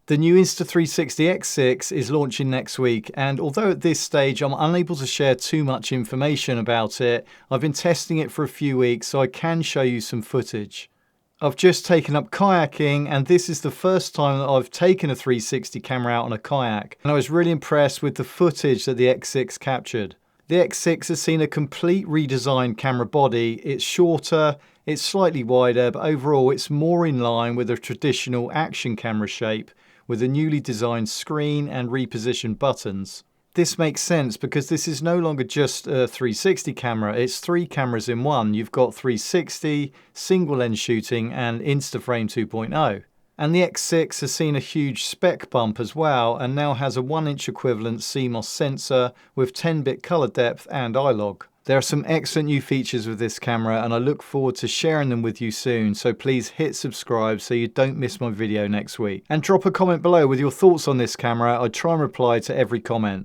The new Insta360 X6 is launching next week, and although at this stage I'm unable to share too much information about it, I've been testing it for a few weeks so I can show you some footage. I've just taken up kayaking, and this is the first time that I've taken a 360 camera out on a kayak, and I was really impressed with the footage that the X6 captured. The X6 has seen a complete redesigned camera body. It's shorter, it's slightly wider, but overall it's more in line with a traditional action camera shape, with a newly designed screen and repositioned buttons. This makes sense because this is no longer just a 360 camera, it's three cameras in one. You've got 360, single lens shooting and Instaframe 2.0. And the X6 has seen a huge spec bump as well, and now has a 1-inch equivalent CMOS sensor with 10-bit color depth and iLog. There are some excellent new features with this camera, and I look forward to sharing them with you soon, so please hit subscribe so you don't miss my video next week. And drop a comment below with your thoughts on this camera. I try and reply to every comment.